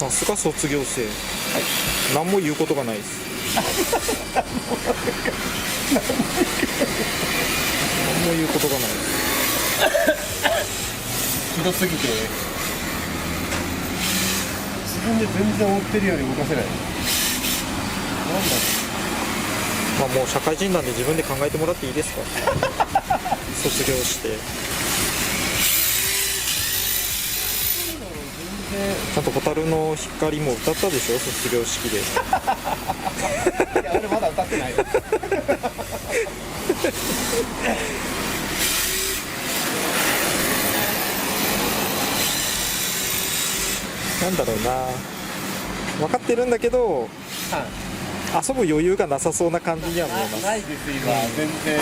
さすが卒業生、はい、何も言うことがないです。何も言うことがないです。ひどすぎて自分で全然追ってるより動かせない。なんだろまあもう社会人なんで自分で考えてもらっていいですか。卒業してちゃんと蛍の光も歌ったでしょ、卒業式で。いや俺まだ歌ってないよ。なんだろうな、分かってるんだけど、はい、遊ぶ余裕がなさそうな感じには見えます。ないです今、全然。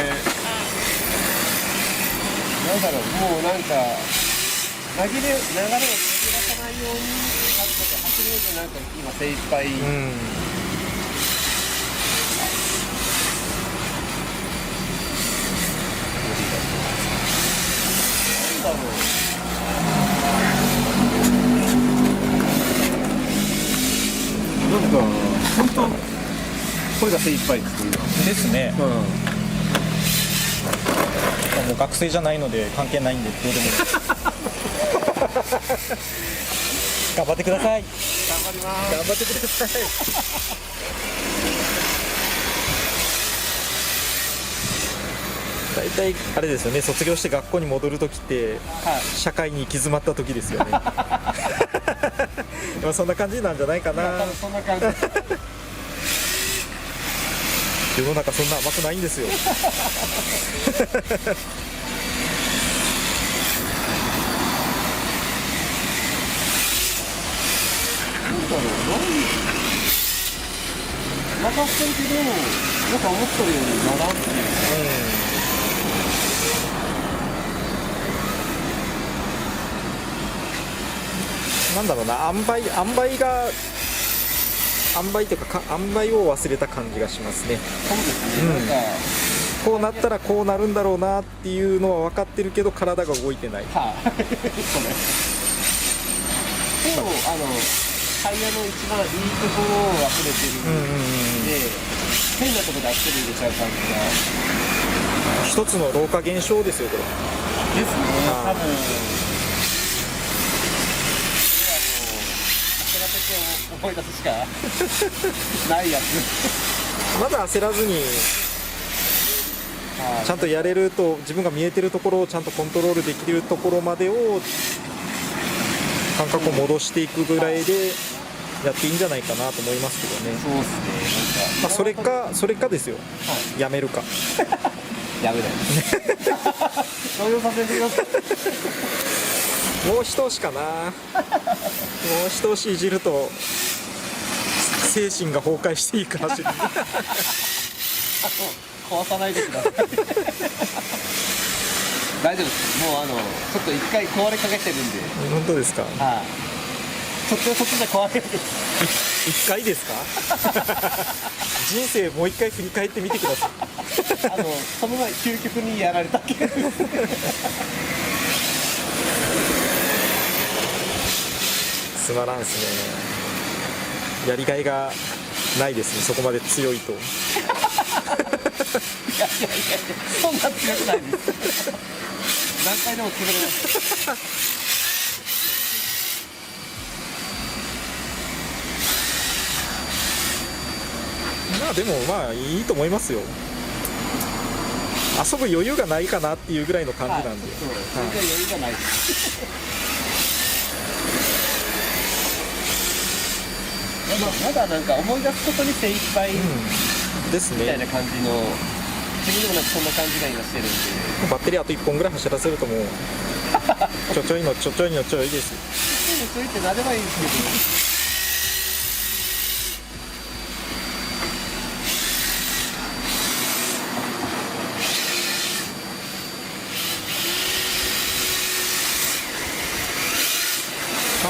なんだろう、もうなんか流れを途切らさないように走るのでなんか今精一杯、うん、なんだろう、なんか本当これが精一杯です今。ですね。うん、もう学生じゃないので関係ないんでどうでもいい。頑張ってください。頑張ります。頑張ってください。大体あれですよね、卒業して学校に戻るときって、はい、社会に行き詰まった時ですよね。まあそんな感じなんじゃないかな。多分そんな感じ。世の中そんな甘くないんですよ。なんだろう、任せてるけど、なんか思ってるようにならんっていう。なんだろうな、塩梅というか、塩梅を忘れた感じがしますね。そうですね、なんかこうなったらこうなるんだろうなっていうのは分かってるけど体が動いてない。はい、それ。でもタイヤの一番いいところを忘れてるんで、変なとこでアクセル入れちゃう感じが。一つの老化現象ですよこれ。ですね、多分。思い出すしかないやつ。まだ焦らずにちゃんとやれると、自分が見えてるところをちゃんとコントロールできるところまでを感覚を戻していくぐらいでやっていいんじゃないかなと思いますけどね。そうですね、まあ、それかですよ、やめるか。やめない。動揺させてください。もう一押しかな。もう一押しいじると精神が崩壊していいかもしれない。壊さないでください。大丈夫です。もうちょっと一回壊れかけてるんで。本当ですか。はい。そっちじゃ壊れる。一回ですか。人生もう一回振り返ってみてください。その前究極にやられたけど。つまらんすね。やりがいがないですね、そこまで強いと。いやそんな強くないです。何回でも潰れます。まあでもまあいいと思いますよ。遊ぶ余裕がないかなっていうぐらいの感じなんで、全然余裕がないです。まだなんか思い出すことに精一杯ですみたいなね。感じの、自分でもなんかそんな感じが今してるんで。バッテリーあと1本ぐらい走らせるともうちょちょいのちょちょいのちょいですよ。そう言ってなればいいんですけど。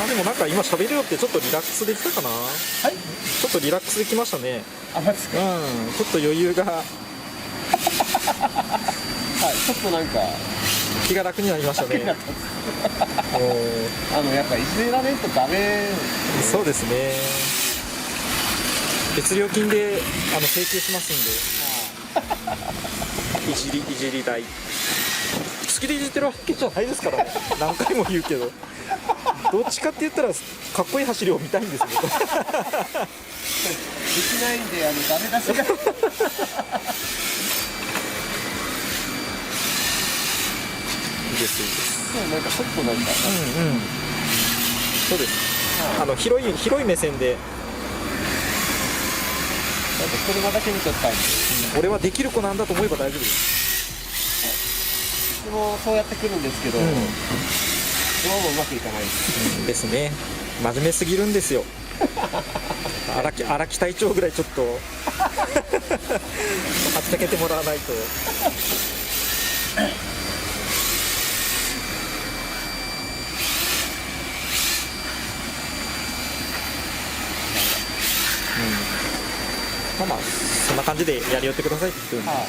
でもなんか今喋るよってちょっとリラックスできたかな。はい。ちょっとリラックスできましたね。あ、マジですか。ちょっと余裕が。はい、ちょっとなんか気が楽になりましたね。もうやっぱいじられるとダメ。そうですね。別料金で請求しますんで、いじり代。好きでいじってるわけじゃないですからね。何回も言うけど。どっちかって言ったらかっこいい走りを見たいんですよ。できないんでダメ出しが。いいですいいです。なんかちょっとなんか。そうです。広い目線で。なんか車だけ見とったんで。俺はできる子なんだと思えば大丈夫です。でもそうやってくるんですけど、どうもうまくいかないです。ですね。真面目すぎるんですよ。荒木隊長ぐらいちょっとはっちゃけてもらわないと。まあそんな感じでやり寄ってくださいって言ってるんで。